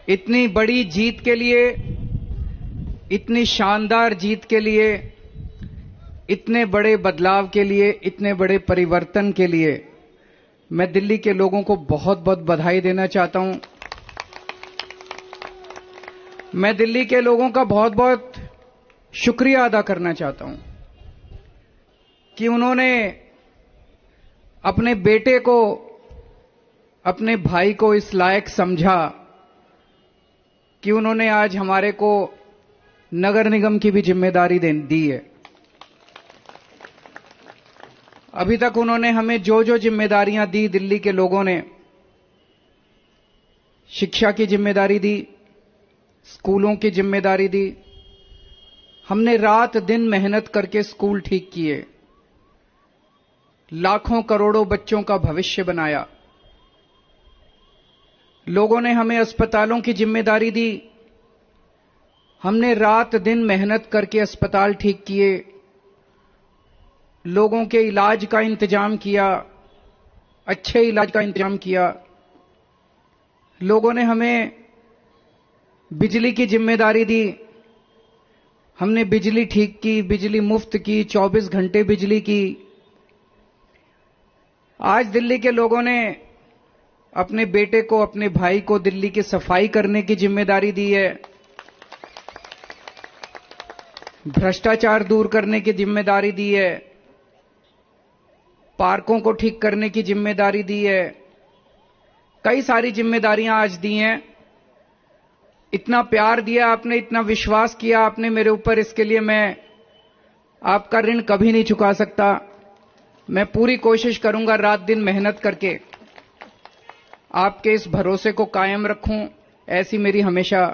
इतनी बड़ी जीत के लिए, इतनी शानदार जीत के लिए, इतने बड़े बदलाव के लिए, इतने बड़े परिवर्तन के लिए मैं दिल्ली के लोगों को बहुत बहुत बधाई देना चाहता हूं। मैं दिल्ली के लोगों का बहुत बहुत शुक्रिया अदा करना चाहता हूं कि उन्होंने अपने बेटे को, अपने भाई को इस लायक समझा कि उन्होंने आज हमारे को नगर निगम की भी जिम्मेदारी दी है। अभी तक उन्होंने हमें जो जो जिम्मेदारियां दी, दिल्ली के लोगों ने शिक्षा की जिम्मेदारी दी, स्कूलों की जिम्मेदारी दी। हमने रात दिन मेहनत करके स्कूल ठीक किए, लाखों करोड़ों बच्चों का भविष्य बनाया। लोगों ने हमें अस्पतालों की जिम्मेदारी दी, हमने रात दिन मेहनत करके अस्पताल ठीक किए, लोगों के इलाज का इंतजाम किया, अच्छे इलाज का इंतजाम किया। लोगों ने हमें बिजली की जिम्मेदारी दी, हमने बिजली ठीक की, बिजली मुफ्त की, 24 घंटे बिजली की। आज दिल्ली के लोगों ने अपने बेटे को, अपने भाई को दिल्ली की सफाई करने की जिम्मेदारी दी है, भ्रष्टाचार दूर करने की जिम्मेदारी दी है, पार्कों को ठीक करने की जिम्मेदारी दी है। कई सारी जिम्मेदारियां आज दी हैं। इतना प्यार दिया आपने, इतना विश्वास किया आपने मेरे ऊपर, इसके लिए मैं आपका ऋण कभी नहीं चुका सकता। मैं पूरी कोशिश करूंगा रात दिन मेहनत करके आपके इस भरोसे को कायम रखूं, ऐसी मेरी हमेशा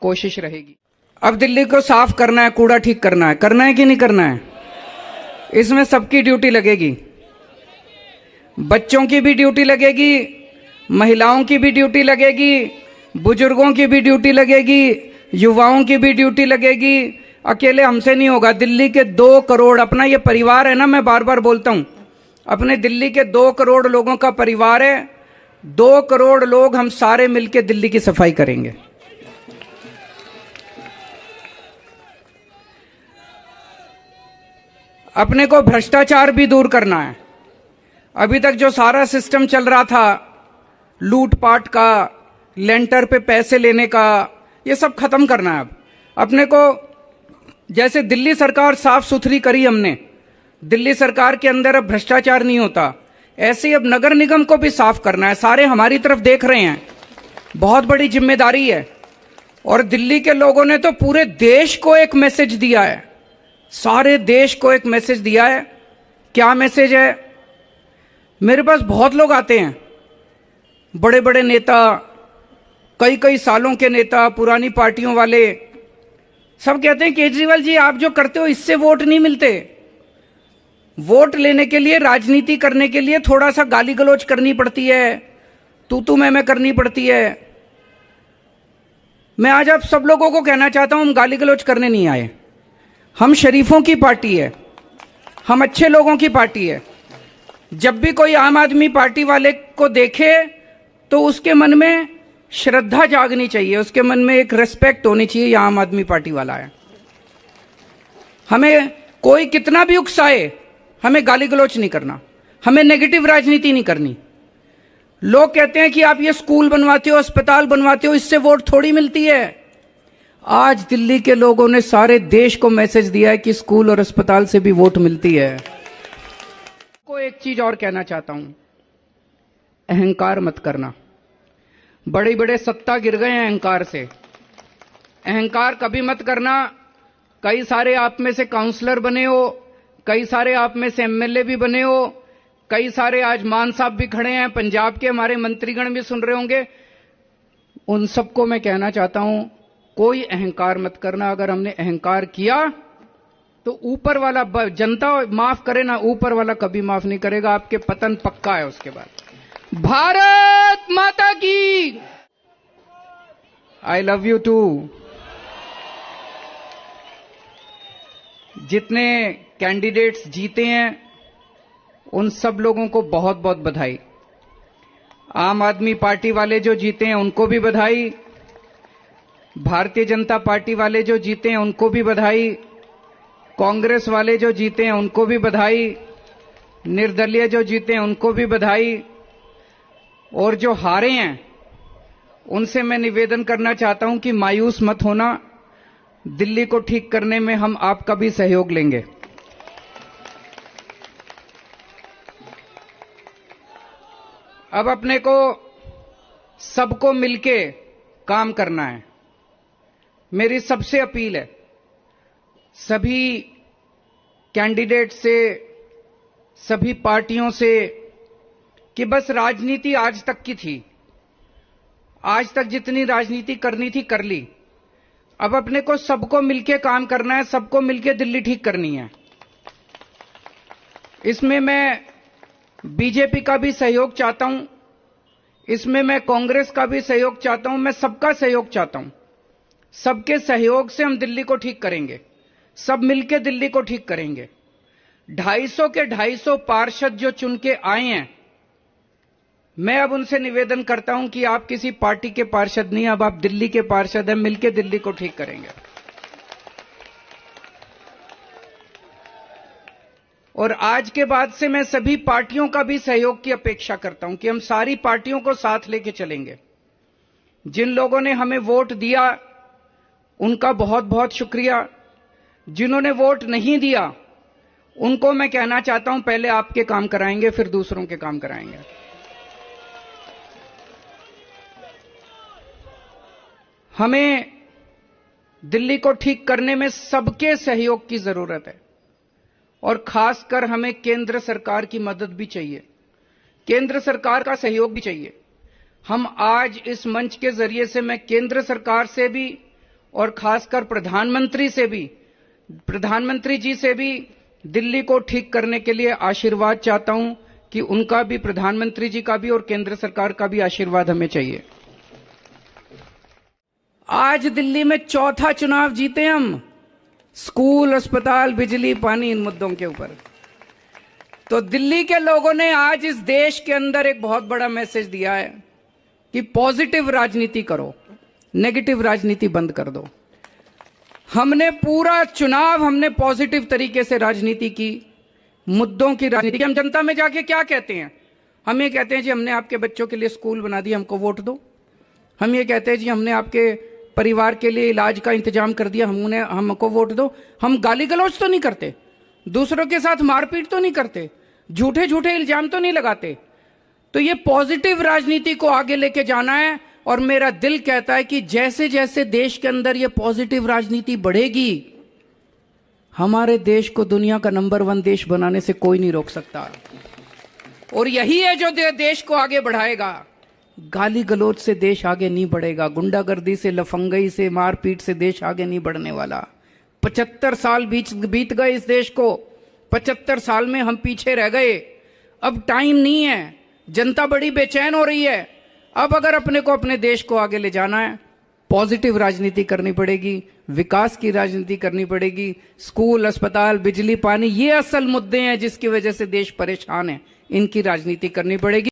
कोशिश रहेगी। अब दिल्ली को साफ करना है, कूड़ा ठीक करना है कि नहीं करना है? इसमें सबकी ड्यूटी लगेगी, बच्चों की भी ड्यूटी लगेगी, महिलाओं की भी ड्यूटी लगेगी, बुजुर्गों की भी ड्यूटी लगेगी, युवाओं की भी ड्यूटी लगेगी। अकेले हमसे नहीं होगा। दिल्ली के 2 करोड़, अपना ये परिवार है ना, मैं बार बार बोलता हूं, अपने दिल्ली के 2 करोड़ लोगों का परिवार है। 2 करोड़ लोग हम सारे मिलकर दिल्ली की सफाई करेंगे। अपने को भ्रष्टाचार भी दूर करना है। अभी तक जो सारा सिस्टम चल रहा था, लूटपाट का, लेंटर पे पैसे लेने का, ये सब खत्म करना है। अब अपने को, जैसे दिल्ली सरकार साफ सुथरी करी हमने, दिल्ली सरकार के अंदर अब भ्रष्टाचार नहीं होता, ऐसे ही अब नगर निगम को भी साफ करना है। सारे हमारी तरफ देख रहे हैं, बहुत बड़ी जिम्मेदारी है। और दिल्ली के लोगों ने तो पूरे देश को एक मैसेज दिया है, सारे देश को एक मैसेज दिया है। क्या मैसेज है? मेरे पास बहुत लोग आते हैं, बड़े बड़े नेता, कई कई सालों के नेता, पुरानी पार्टियों वाले, सब कहते हैं केजरीवाल जी आप जो करते हो इससे वोट नहीं मिलते। वोट लेने के लिए, राजनीति करने के लिए थोड़ा सा गाली गलौज करनी पड़ती है, तू मैं करनी पड़ती है। मैं आज आप सब लोगों को कहना चाहता हूं, हम गाली गलौज करने नहीं आए। हम शरीफों की पार्टी है, हम अच्छे लोगों की पार्टी है। जब भी कोई आम आदमी पार्टी वाले को देखे तो उसके मन में श्रद्धा जागनी चाहिए, उसके मन में एक रिस्पेक्ट होनी चाहिए, ये आम आदमी पार्टी वाला है। हमें कोई कितना भी उकसाए, हमें गाली गलौच नहीं करना, हमें नेगेटिव राजनीति नहीं करनी। लोग कहते हैं कि आप ये स्कूल बनवाते हो, अस्पताल बनवाते हो, इससे वोट थोड़ी मिलती है। आज दिल्ली के लोगों ने सारे देश को मैसेज दिया है कि स्कूल और अस्पताल से भी वोट मिलती है। को एक चीज और कहना चाहता हूं, अहंकार मत करना। बड़े बड़े सत्ता गिर गए हैं अहंकार से, अहंकार कभी मत करना। कई सारे आप में से काउंसलर बने हो, कई सारे आप में से एमएलए भी बने हो, कई सारे आज मान साहब भी खड़े हैं, पंजाब के हमारे मंत्रीगण भी सुन रहे होंगे। उन सबको मैं कहना चाहता हूं, कोई अहंकार मत करना। अगर हमने अहंकार किया तो ऊपर वाला, जनता माफ करे ना, ऊपर वाला कभी माफ नहीं करेगा, आपके पतन पक्का है। उसके बाद भारत माता की, आई लव यू टू। जितने कैंडिडेट्स जीते हैं उन सब लोगों को बहुत बहुत बधाई। आम आदमी पार्टी वाले जो जीते हैं उनको भी बधाई, भारतीय जनता पार्टी वाले जो जीते हैं उनको भी बधाई, कांग्रेस वाले जो जीते हैं उनको भी बधाई, निर्दलीय जो जीते हैं उनको भी बधाई, और जो हारे हैं उनसे मैं निवेदन करना चाहता हूं कि मायूस मत होना, दिल्ली को ठीक करने में हम आपका भी सहयोग लेंगे। अब अपने को सबको मिलके काम करना है। मेरी सबसे अपील है सभी कैंडिडेट से, सभी पार्टियों से, कि बस राजनीति आज तक की थी, आज तक जितनी राजनीति करनी थी कर ली। अब अपने को सबको मिलके काम करना है, सबको मिलके दिल्ली ठीक करनी है। इसमें मैं बीजेपी का भी सहयोग चाहता हूं, इसमें मैं कांग्रेस का भी सहयोग चाहता हूं, मैं सबका सहयोग चाहता हूं। सबके सहयोग से हम दिल्ली को ठीक करेंगे, सब मिलके दिल्ली को ठीक करेंगे। 250 के 250 पार्षद जो चुन के आए हैं, मैं अब उनसे निवेदन करता हूं कि आप किसी पार्टी के पार्षद नहीं, अब आप दिल्ली के पार्षद हैं, मिलके दिल्ली को ठीक करेंगे। और आज के बाद से मैं सभी पार्टियों का भी सहयोग की अपेक्षा करता हूं कि हम सारी पार्टियों को साथ लेके चलेंगे। जिन लोगों ने हमें वोट दिया उनका बहुत बहुत शुक्रिया, जिन्होंने वोट नहीं दिया उनको मैं कहना चाहता हूं पहले आपके काम कराएंगे फिर दूसरों के काम कराएंगे। हमें दिल्ली को ठीक करने में सबके सहयोग की जरूरत है और खासकर हमें केंद्र सरकार की मदद भी चाहिए, केंद्र सरकार का सहयोग भी चाहिए। हम आज इस मंच के जरिए से मैं केंद्र सरकार से भी और खासकर प्रधानमंत्री जी से भी दिल्ली को ठीक करने के लिए आशीर्वाद चाहता हूं कि उनका भी, प्रधानमंत्री जी का भी और केंद्र सरकार का भी आशीर्वाद हमें चाहिए। आज दिल्ली में चौथा चुनाव जीते हम, स्कूल, अस्पताल, बिजली, पानी, इन मुद्दों के ऊपर। तो दिल्ली के लोगों ने आज इस देश के अंदर एक बहुत बड़ा मैसेज दिया है कि पॉजिटिव राजनीति करो, नेगेटिव राजनीति बंद कर दो। हमने पूरा चुनाव हमने पॉजिटिव तरीके से राजनीति की, मुद्दों की राजनीति की। हम जनता में जाके क्या कहते हैं? हम ये कहते हैं जी हमने आपके बच्चों के लिए स्कूल बना दिया, हमको वोट दो। हम ये कहते हैं जी हमने आपके परिवार के लिए इलाज का इंतजाम कर दिया, हमको वोट दो। हम गाली गलौज तो नहीं करते, दूसरों के साथ मारपीट तो नहीं करते, झूठे झूठे इल्जाम तो नहीं लगाते। तो ये पॉजिटिव राजनीति को आगे लेके जाना है और मेरा दिल कहता है कि जैसे जैसे देश के अंदर ये पॉजिटिव राजनीति बढ़ेगी, हमारे देश को दुनिया का नंबर 1 देश बनाने से कोई नहीं रोक सकता। और यही है जो देश को आगे बढ़ाएगा। गाली गलौज से देश आगे नहीं बढ़ेगा, गुंडागर्दी से, लफंगई से, मारपीट से देश आगे नहीं बढ़ने वाला। 75 साल बीत गए इस देश को, 75 साल में हम पीछे रह गए। अब टाइम नहीं है, जनता बड़ी बेचैन हो रही है। अब अगर अपने को अपने देश को आगे ले जाना है, पॉजिटिव राजनीति करनी पड़ेगी, विकास की राजनीति करनी पड़ेगी। स्कूल, अस्पताल, बिजली, पानी, ये असल मुद्दे हैं जिसकी वजह से देश परेशान है, इनकी राजनीति करनी पड़ेगी।